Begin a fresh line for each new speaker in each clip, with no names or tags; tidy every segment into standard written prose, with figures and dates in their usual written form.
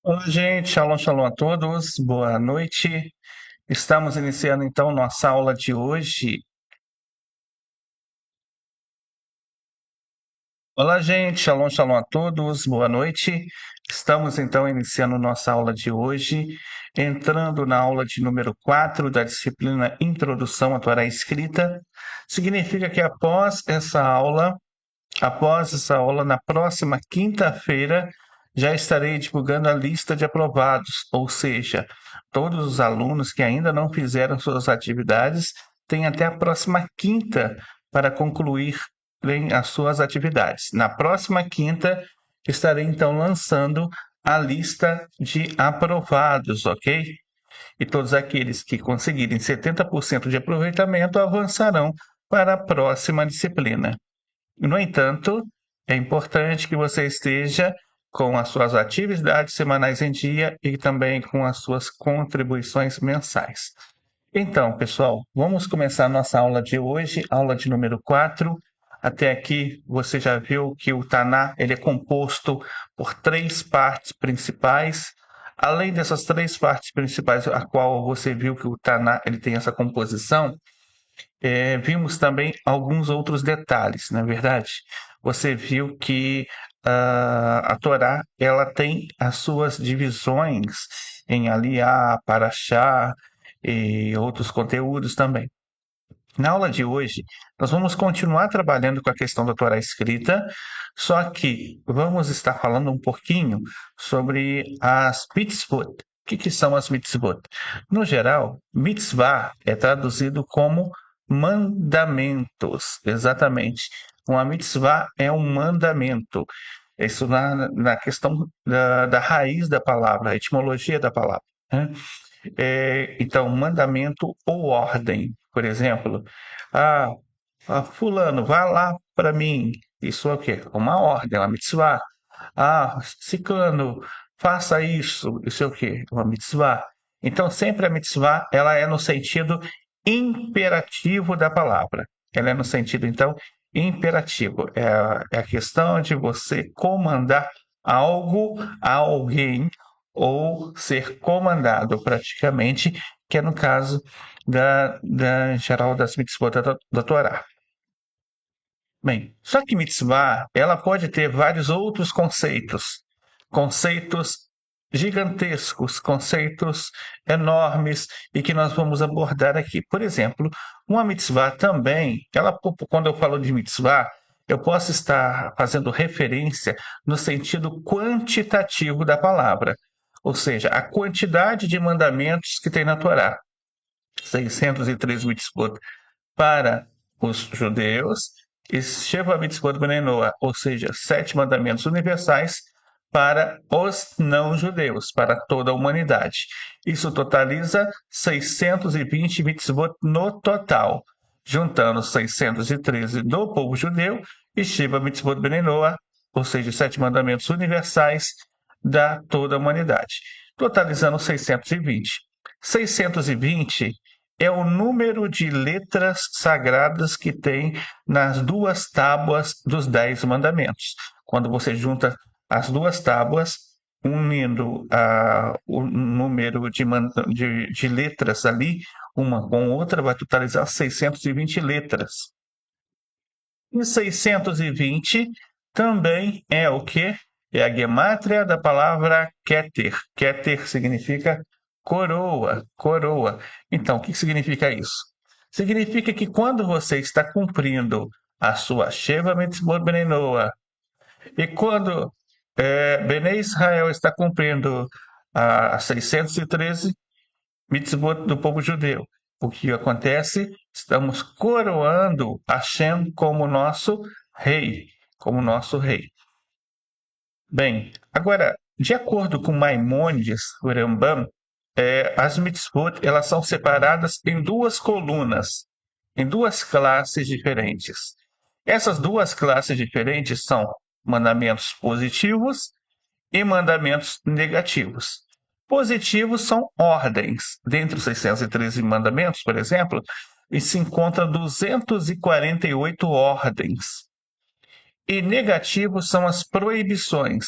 Olá, gente. Shalom, shalom a todos. Boa noite. Estamos iniciando então nossa aula de hoje. Olá, gente. Shalom, shalom a todos. Boa noite. Estamos então iniciando nossa aula de hoje, entrando na aula de número 4 da disciplina Introdução à Torá Escrita. Significa que após essa aula, na próxima quinta-feira, já estarei divulgando a lista de aprovados, ou seja, todos os alunos que ainda não fizeram suas atividades têm até a próxima quinta para concluírem as suas atividades. Na próxima quinta, estarei então lançando a lista de aprovados, ok? E todos aqueles que conseguirem 70% de aproveitamento avançarão para a próxima disciplina. No entanto, é importante que você esteja com as suas atividades semanais em dia e também com as suas contribuições mensais. Então, pessoal, vamos começar nossa aula de hoje, aula de número 4. Até aqui você já viu que o Taná ele é composto por três partes principais. Além dessas três partes principais, a qual você viu que o Taná ele tem essa composição, vimos também alguns outros detalhes, na verdade. Você viu que a Torá ela tem as suas divisões em Aliá, Paraxá e outros conteúdos também. Na aula de hoje, nós vamos continuar trabalhando com a questão da Torá escrita, só que vamos estar falando um pouquinho sobre as mitzvot. O que são as mitzvot? No geral, mitzvah é traduzido como mandamentos, exatamente. Uma mitzvah é um mandamento. Isso na questão da raiz da palavra, a etimologia da palavra, né? Então, mandamento ou ordem, por exemplo, ah, fulano, vá lá para mim. Isso é o quê? Uma ordem, uma mitzvah. Ah, ciclano, faça isso é o quê? Uma mitzvah. Então, sempre a mitzvah, ela é no sentido imperativo da palavra. Ela é no sentido, então, imperativo. É a questão de você comandar algo a alguém ou ser comandado praticamente, que é no caso da geral das mitzvot da Torá. Bem, só que mitzvah, ela pode ter vários outros conceitos gigantescos, conceitos enormes e que nós vamos abordar aqui. Por exemplo, uma mitzvah também, quando eu falo de mitzvah, eu posso estar fazendo referência no sentido quantitativo da palavra, ou seja, a quantidade de mandamentos que tem na Torá. 603 mitzvot para os judeus e Sheva Mitzvot Bnei Noah, ou seja, 7 mandamentos universais para os não-judeus, para toda a humanidade. Isso totaliza 620 mitzvot no total, juntando 613 do povo judeu e Sheva Mitzvot Bnei Noah, ou seja, 7 mandamentos universais da toda a humanidade, totalizando 620. 620 é o número de letras sagradas que tem nas duas tábuas dos 10 mandamentos. Quando você junta as duas tábuas, unindo o número de letras ali, uma com outra, vai totalizar 620 letras. E 620 também é o que? É a gemátria da palavra Keter. Keter significa coroa, coroa. Então, o que significa isso? Significa que quando você está cumprindo a sua Sheva Mitzvot Bnei Noah, e quando Bnei Israel está cumprindo a 613 mitzvot do povo judeu. O que acontece? Estamos coroando Hashem como nosso rei, como nosso rei. Bem, agora, de acordo com Maimônides, o Rambam, as mitzvot elas são separadas em duas colunas, em duas classes diferentes. Essas duas classes diferentes são mandamentos positivos e mandamentos negativos. Positivos são ordens. Dentre os 613 mandamentos, por exemplo, se encontra 248 ordens. E negativos são as proibições.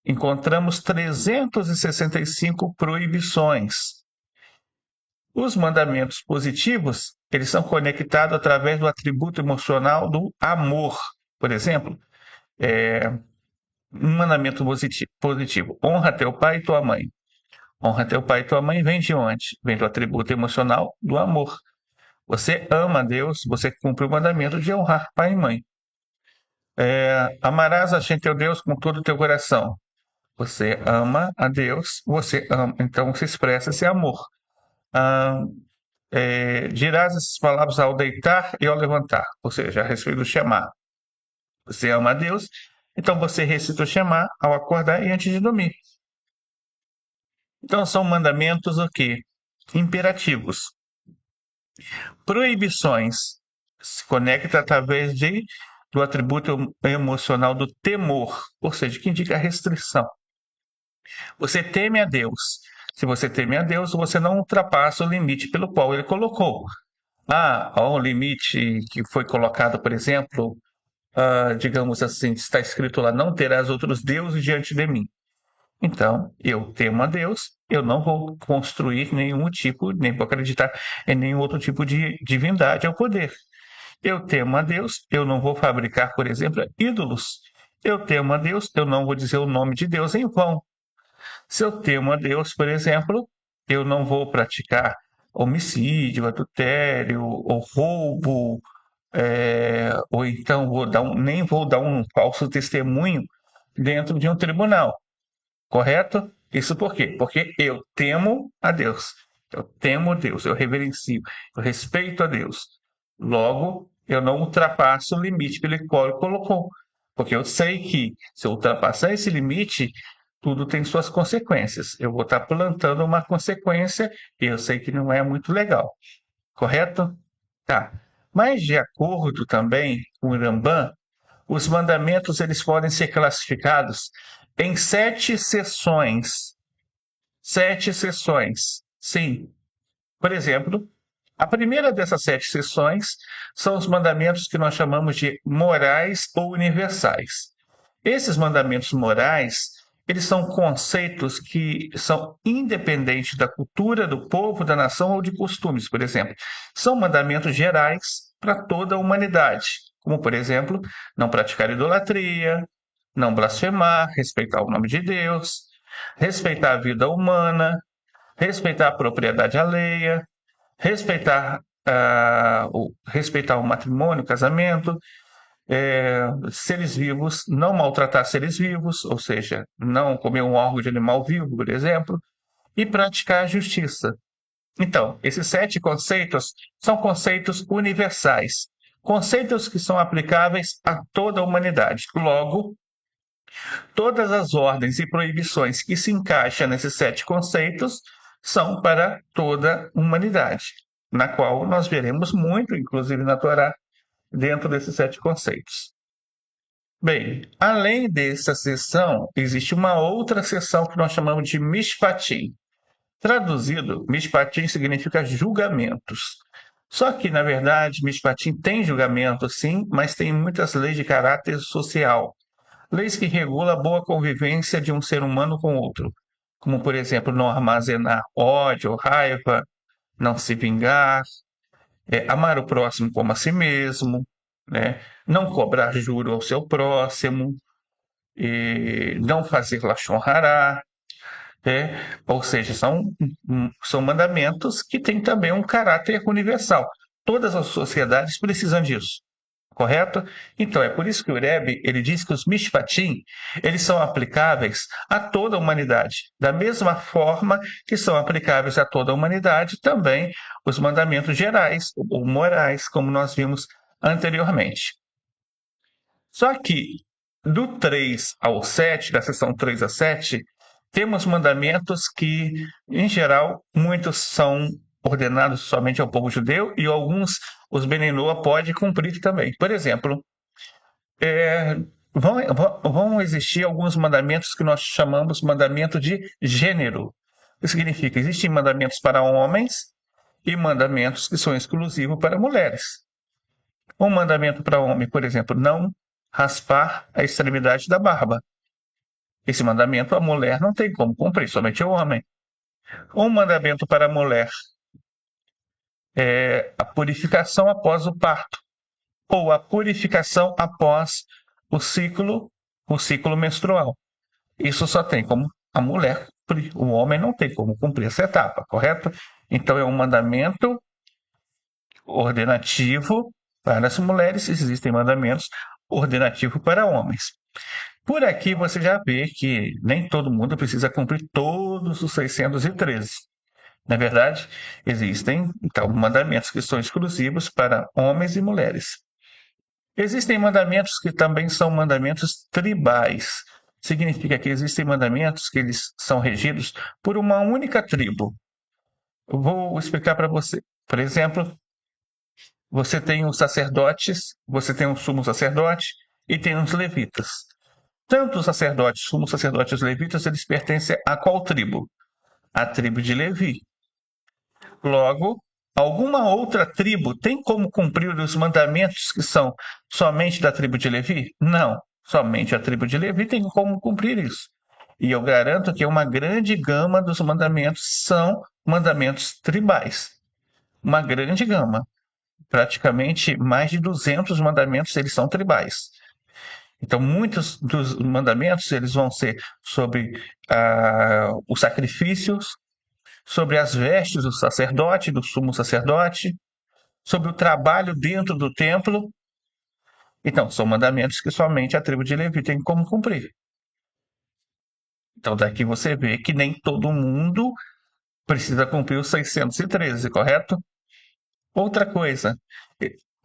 encontramos 365 proibições. Os mandamentos positivos, eles são conectados através do atributo emocional do amor. Por exemplo, um mandamento positivo: honra teu pai e tua mãe. Honra teu pai e tua mãe vem de onde? Vem do atributo emocional do amor. Você ama a Deus, você cumpre o mandamento de honrar pai e mãe. Amarás a gente teu Deus com todo o teu coração. Você ama a Deus, você ama, então se expressa esse amor. Dirás essas palavras ao deitar e ao levantar, ou seja, a respeito do Shema. Você ama a Deus, então você recita o Shema ao acordar e antes de dormir. Então são mandamentos o quê? Imperativos. Proibições se conecta através do atributo emocional do temor, ou seja, que indica a restrição. Você teme a Deus. Se você teme a Deus, você não ultrapassa o limite pelo qual ele colocou. Há um limite que foi colocado, por exemplo, digamos assim, está escrito lá: não terás outros deuses diante de mim. Então, eu temo a Deus, eu não vou construir nenhum tipo, nem vou acreditar em nenhum outro tipo de divindade ou poder. Eu temo a Deus, eu não vou fabricar, por exemplo, ídolos. Eu temo a Deus, eu não vou dizer o nome de Deus em vão. Se eu temo a Deus, por exemplo, eu não vou praticar homicídio, adultério, ou roubo, ou então nem vou dar um falso testemunho dentro de um tribunal. Correto? Isso por quê? Porque eu temo a Deus. Eu temo Deus, eu reverencio, eu respeito a Deus. Logo, eu não ultrapasso o limite pelo qual ele colocou. Porque eu sei que se eu ultrapassar esse limite, tudo tem suas consequências. Eu vou estar plantando uma consequência e eu sei que não é muito legal. Correto? Tá. Mas de acordo também com o Rambam, os mandamentos eles podem ser classificados em 7 seções. 7 seções. Sim. Por exemplo, a primeira dessas 7 seções são os mandamentos que nós chamamos de morais ou universais. Esses mandamentos morais, eles são conceitos que são independentes da cultura, do povo, da nação ou de costumes, por exemplo. São mandamentos gerais para toda a humanidade, como, por exemplo, não praticar idolatria, não blasfemar, respeitar o nome de Deus, respeitar a vida humana, respeitar a propriedade alheia, respeitar o matrimônio, o casamento, seres vivos, não maltratar seres vivos, ou seja, não comer um órgão de animal vivo, por exemplo, e praticar a justiça. Então, esses 7 conceitos são conceitos universais, conceitos que são aplicáveis a toda a humanidade. Logo, todas as ordens e proibições que se encaixam nesses 7 conceitos são para toda a humanidade, na qual nós veremos muito, inclusive na Torá, dentro desses 7 conceitos. Bem, além dessa seção, existe uma outra seção que nós chamamos de Mishpatim. Traduzido, Mishpatim significa julgamentos. Só que, na verdade, Mishpatim tem julgamento, sim, mas tem muitas leis de caráter social. Leis que regulam a boa convivência de um ser humano com outro. Como, por exemplo, não armazenar ódio ou raiva, não se vingar, amar o próximo como a si mesmo, né? Não cobrar juro ao seu próximo, não fazer lashon hará, ou seja, são mandamentos que têm também um caráter universal. Todas as sociedades precisam disso, correto? Então, é por isso que o Rebbe, ele diz que os mishpatim, eles são aplicáveis a toda a humanidade. Da mesma forma que são aplicáveis a toda a humanidade também os mandamentos gerais ou morais, como nós vimos anteriormente. Só que do 3 ao 7, da seção 3 a 7, temos mandamentos que, em geral, muitos são ordenados somente ao povo judeu e alguns os Beninoa pode cumprir também. Por exemplo, vão existir alguns mandamentos que nós chamamos mandamento de gênero. Isso significa que existem mandamentos para homens e mandamentos que são exclusivos para mulheres. Um mandamento para homem, por exemplo, não raspar a extremidade da barba. Esse mandamento a mulher não tem como cumprir, somente o homem. Um mandamento para a mulher é a purificação após o parto, ou a purificação após o ciclo menstrual. Isso só tem como a mulher cumprir. O homem não tem como cumprir essa etapa, correto? Então é um mandamento ordenativo para as mulheres, existem mandamentos ordenativos para homens. Por aqui você já vê que nem todo mundo precisa cumprir todos os 613. Na verdade, existem então mandamentos que são exclusivos para homens e mulheres. Existem mandamentos que também são mandamentos tribais. Significa que existem mandamentos que eles são regidos por uma única tribo. Eu vou explicar para você. Por exemplo, você tem os sacerdotes, você tem o sumo sacerdote e tem os levitas. Tanto os sacerdotes, sumo sacerdote e os levitas, eles pertencem a qual tribo? A tribo de Levi. Logo, alguma outra tribo tem como cumprir os mandamentos que são somente da tribo de Levi? Não, somente a tribo de Levi tem como cumprir isso. E eu garanto que uma grande gama dos mandamentos são mandamentos tribais. Uma grande gama. Praticamente mais de 200 mandamentos eles são tribais. Então, muitos dos mandamentos eles vão ser sobre os sacrifícios, sobre as vestes do sacerdote, do sumo sacerdote, sobre o trabalho dentro do templo. Então, são mandamentos que somente a tribo de Levi tem como cumprir. Então, daqui você vê que nem todo mundo precisa cumprir os 613, correto? Outra coisa,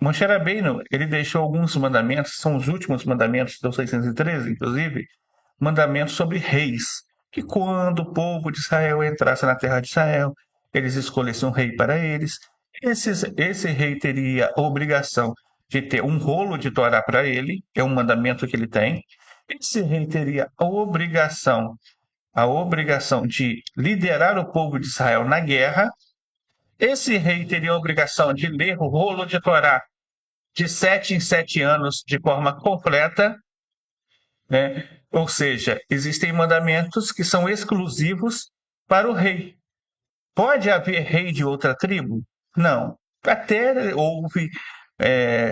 Moshe Rabbeinu, ele deixou alguns mandamentos, são os últimos mandamentos dos 613, inclusive, mandamentos sobre reis, que quando o povo de Israel entrasse na terra de Israel, eles escolhessem um rei para eles. Esse rei teria a obrigação de ter um rolo de Torá para ele, é um mandamento que ele tem. Esse rei teria a obrigação de liderar o povo de Israel na guerra. Esse rei teria a obrigação de ler o rolo de Torá de 7 em 7 anos de forma completa, né? Ou seja, existem mandamentos que são exclusivos para o rei. Pode haver rei de outra tribo? Não. Até houve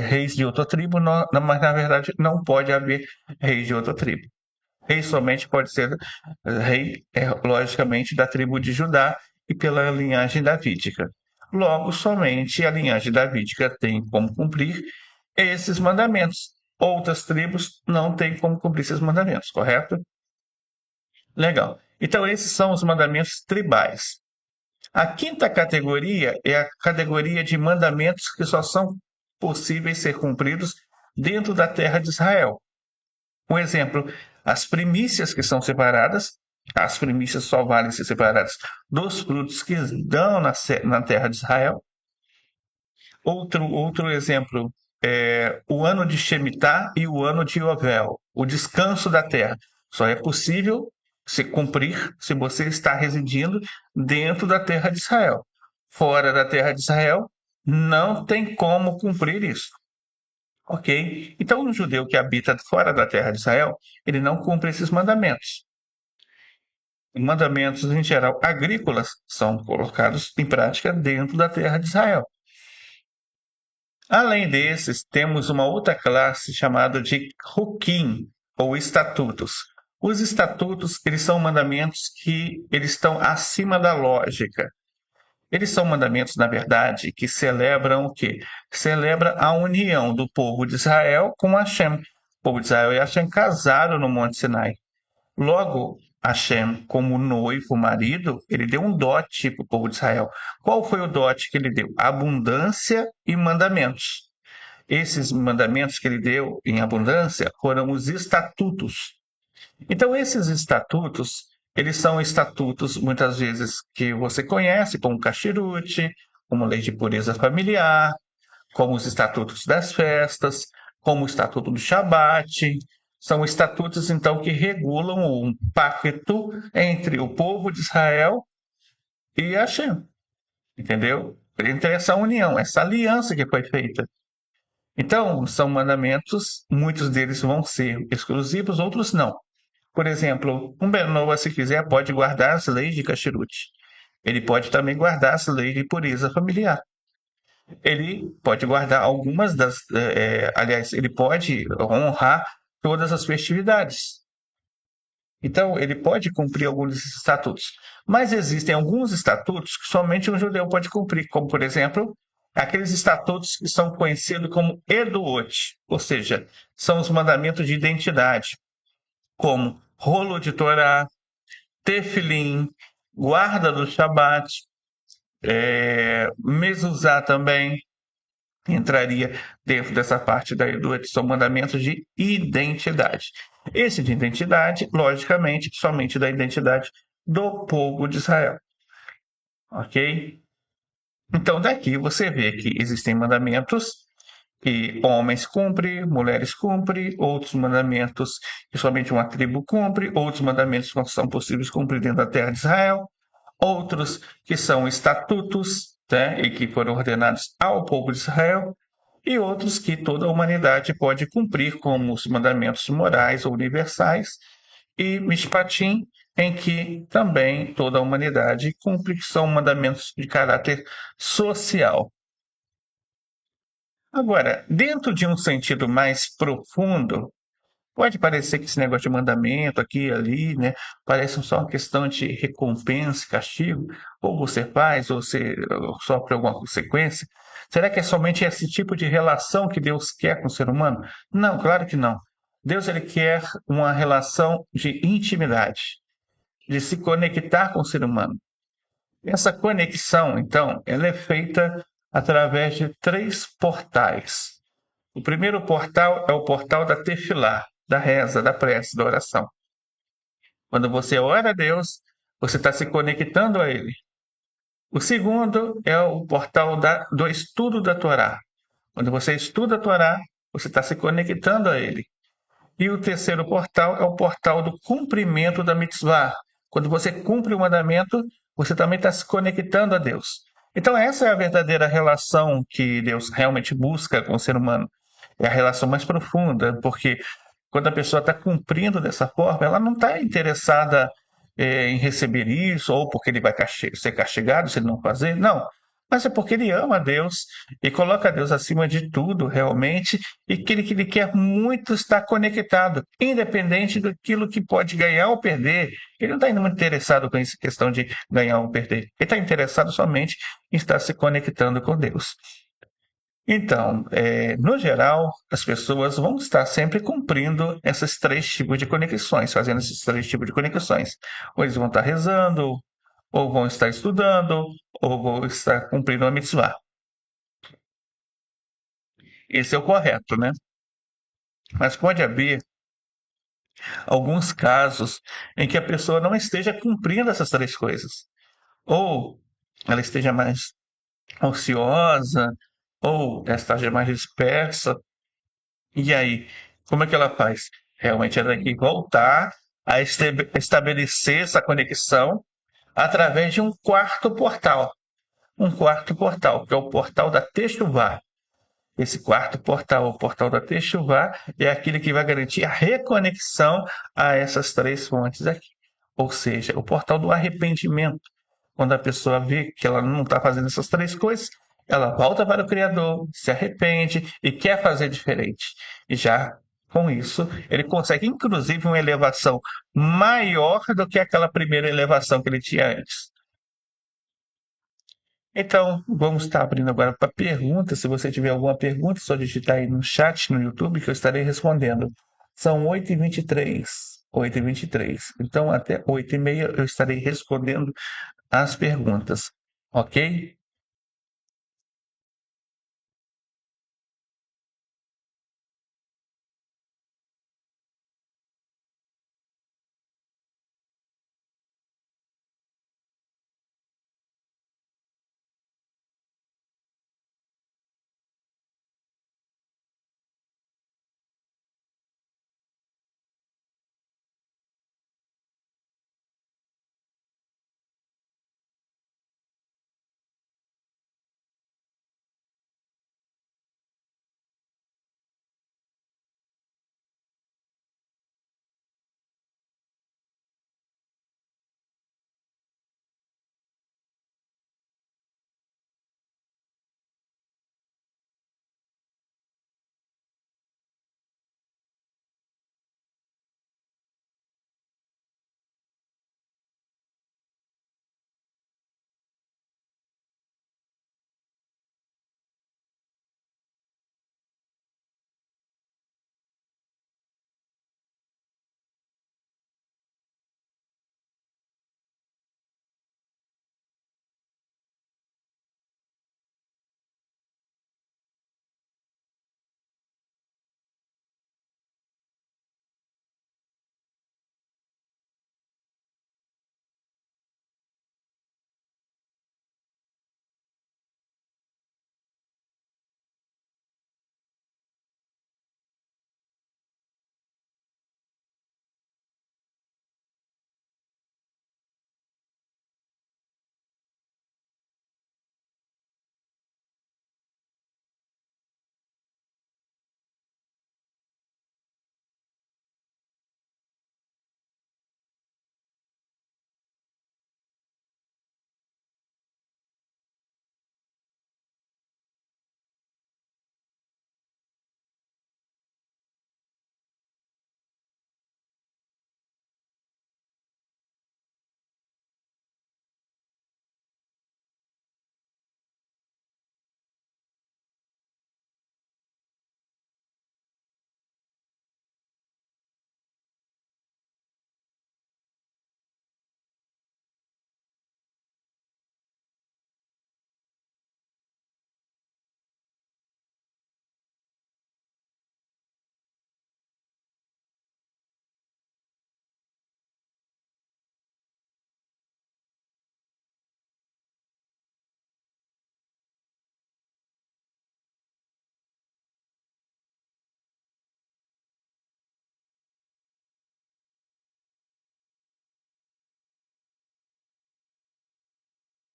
reis de outra tribo, mas na verdade não pode haver rei de outra tribo. Rei somente pode ser rei, logicamente, da tribo de Judá e pela linhagem davídica. Logo, somente a linhagem davídica tem como cumprir esses mandamentos. Outras tribos não têm como cumprir esses mandamentos, correto? Legal. Então, esses são os mandamentos tribais. A quinta categoria é a categoria de mandamentos que só são possíveis ser cumpridos dentro da terra de Israel. Um exemplo, as primícias que são separadas, as primícias só valem ser separadas dos frutos que dão na terra de Israel. Outro exemplo é o ano de Shemitah e o ano de Yovel, o descanso da terra. Só é possível se cumprir se você está residindo dentro da terra de Israel. Fora da terra de Israel, não tem como cumprir isso. Ok? Então, um judeu que habita fora da terra de Israel, ele não cumpre esses mandamentos. Mandamentos, em geral, agrícolas, são colocados em prática dentro da terra de Israel. Além desses, temos uma outra classe chamada de Hukim, ou estatutos. Os estatutos, eles são mandamentos que eles estão acima da lógica. Eles são mandamentos, na verdade, que celebram o quê? Celebra a união do povo de Israel com Hashem. O povo de Israel e Hashem casaram no Monte Sinai. Logo, Hashem, como noivo, marido, ele deu um dote para o povo de Israel. Qual foi o dote que ele deu? Abundância e mandamentos. Esses mandamentos que ele deu em abundância foram os estatutos. Então, esses estatutos, eles são estatutos, muitas vezes, que você conhece, como Kashrut, como lei de pureza familiar, como os estatutos das festas, como o estatuto do Shabat. São estatutos, então, que regulam um pacto entre o povo de Israel e Hashem. Entendeu? Entre essa união, essa aliança que foi feita. Então, são mandamentos, muitos deles vão ser exclusivos, outros não. Por exemplo, um Benoa, se quiser, pode guardar as leis de Kashrut. Ele pode também guardar as leis de pureza familiar. Ele pode guardar algumas das. Aliás, ele pode honrar todas as festividades. Então, ele pode cumprir alguns desses estatutos. Mas existem alguns estatutos que somente um judeu pode cumprir, como, por exemplo, aqueles estatutos que são conhecidos como Eduot, ou seja, são os mandamentos de identidade, como rolo de Torá, tefilim, guarda do Shabat, mezuzá também entraria dentro dessa parte da Eduot, são mandamentos de identidade. Esse de identidade, logicamente, somente da identidade do povo de Israel, ok? Então, daqui você vê que existem mandamentos que homens cumprem, mulheres cumprem, outros mandamentos que somente uma tribo cumpre, outros mandamentos que não são possíveis cumprir dentro da terra de Israel, outros que são estatutos, né, e que foram ordenados ao povo de Israel, e outros que toda a humanidade pode cumprir, como os mandamentos morais ou universais, e Mishpatim, em que também toda a humanidade cumpre, que são mandamentos de caráter social. Agora, dentro de um sentido mais profundo, pode parecer que esse negócio de mandamento aqui e ali, né, parece só uma questão de recompensa, castigo, ou você faz, ou você sofre alguma consequência. Será que é somente esse tipo de relação que Deus quer com o ser humano? Não, claro que não. Deus ele quer uma relação de intimidade, de se conectar com o ser humano. Essa conexão, então, ela é feita através de três portais. O primeiro portal é o portal da tefilá, da reza, da prece, da oração. Quando você ora a Deus, você está se conectando a Ele. O segundo é o portal do estudo da Torá. Quando você estuda a Torá, você está se conectando a Ele. E o terceiro portal é o portal do cumprimento da mitzvah. Quando você cumpre o mandamento, você também está se conectando a Deus. Então, essa é a verdadeira relação que Deus realmente busca com o ser humano. É a relação mais profunda, porque quando a pessoa está cumprindo dessa forma, ela não está interessada em receber isso, ou porque ele vai ser castigado se ele não fazer, não. Mas é porque ele ama a Deus e coloca Deus acima de tudo, realmente, e que ele quer muito estar conectado, independente daquilo que pode ganhar ou perder. Ele não está muito interessado com essa questão de ganhar ou perder. Ele está interessado somente em estar se conectando com Deus. Então, no geral, as pessoas vão estar sempre cumprindo esses três tipos de conexões, fazendo esses três tipos de conexões. Ou eles vão estar rezando, ou vão estar estudando, ou vão estar cumprindo a mitzvah. Esse é o correto, né? Mas pode haver alguns casos em que a pessoa não esteja cumprindo essas três coisas. Ou ela esteja mais ociosa, ou ela esteja mais dispersa. E aí, como é que ela faz? Realmente ela tem que voltar a estabelecer essa conexão através de um quarto portal. Um quarto portal, que é o portal da Techuvá. Esse quarto portal, o portal da Techuvá, é aquele que vai garantir a reconexão a essas três fontes aqui. Ou seja, o portal do arrependimento. Quando a pessoa vê que ela não está fazendo essas três coisas, ela volta para o Criador, se arrepende e quer fazer diferente. E já com isso, ele consegue, inclusive, uma elevação maior do que aquela primeira elevação que ele tinha antes. Então, vamos estar abrindo agora para perguntas. Se você tiver alguma pergunta, é só digitar aí no chat no YouTube que eu estarei respondendo. São 8h23. 8h23. Então, até 8h30 eu estarei respondendo as perguntas. Ok?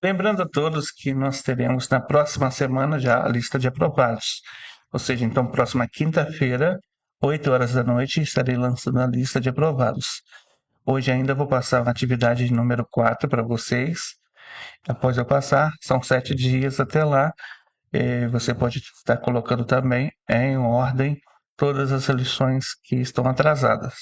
Lembrando a todos que nós teremos na próxima semana já a lista de aprovados. Ou seja, então, próxima quinta-feira, 8 horas da noite, estarei lançando a lista de aprovados. Hoje ainda vou passar a atividade número 4 para vocês. Após eu passar, são 7 dias até lá. Você pode estar colocando também em ordem todas as lições que estão atrasadas.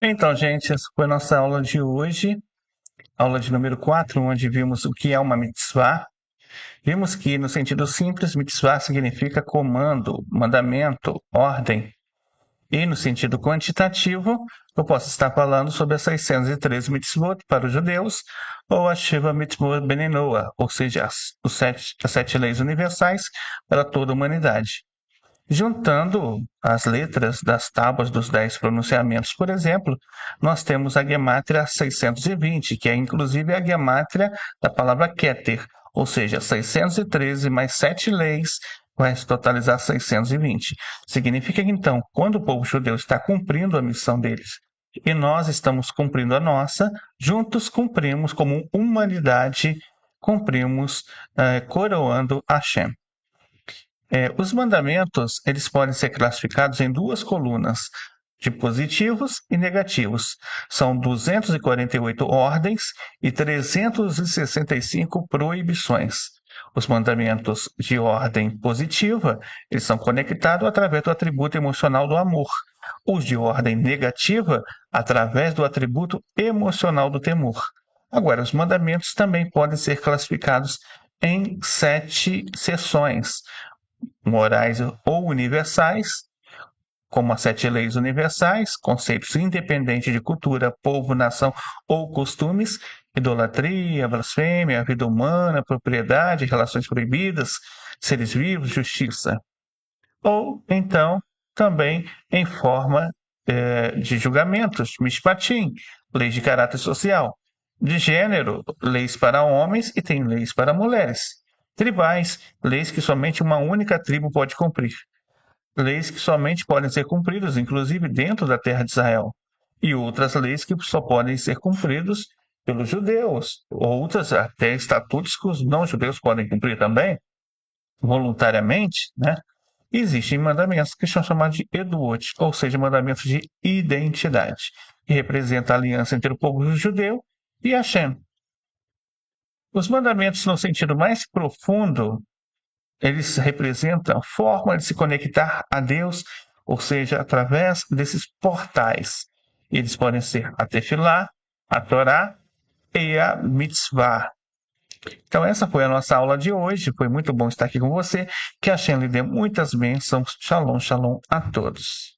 Então, gente, essa foi a nossa aula de hoje, aula de número 4, onde vimos o que é uma mitzvah. Vimos que, no sentido simples, mitzvah significa comando, mandamento, ordem. E no sentido quantitativo, eu posso estar falando sobre as 613 mitzvot para os judeus, ou a Shiva Mitzvot Beninoa, ou seja, as 7 leis universais para toda a humanidade. Juntando as letras das tábuas dos 10 pronunciamentos, por exemplo, nós temos a gemátria 620, que é inclusive a gemátria da palavra Keter, ou seja, 613 mais 7 leis vai totalizar 620. Significa que, então, quando o povo judeu está cumprindo a missão deles e nós estamos cumprindo a nossa, juntos cumprimos como humanidade, cumprimos coroando Hashem. Os mandamentos, eles podem ser classificados em duas colunas, de positivos e negativos. São 248 ordens e 365 proibições. Os mandamentos de ordem positiva, eles são conectados através do atributo emocional do amor. Os de ordem negativa, através do atributo emocional do temor. Agora, os mandamentos também podem ser classificados em 7 seções, morais ou universais, como as 7 leis universais, conceitos independentes de cultura, povo, nação ou costumes, idolatria, blasfêmia, vida humana, propriedade, relações proibidas, seres vivos, justiça. Ou, então, também em forma de julgamentos, mishpatim, leis de caráter social, de gênero, leis para homens e tem leis para mulheres, tribais, leis que somente uma única tribo pode cumprir, leis que somente podem ser cumpridas, inclusive dentro da terra de Israel, e outras leis que só podem ser cumpridas pelos judeus, outras até estatutos que os não-judeus podem cumprir também, voluntariamente, né? Existem mandamentos que são chamados de Eduot, ou seja, mandamentos de identidade, que representa a aliança entre o povo judeu e Hashem. Os mandamentos, no sentido mais profundo, eles representam a forma de se conectar a Deus, ou seja, através desses portais. Eles podem ser a Tefilá, a Torá e a Mitzvah. Então, essa foi a nossa aula de hoje. Foi muito bom estar aqui com você. Que a Hashem lhe dê muitas bênçãos. Shalom, shalom a todos.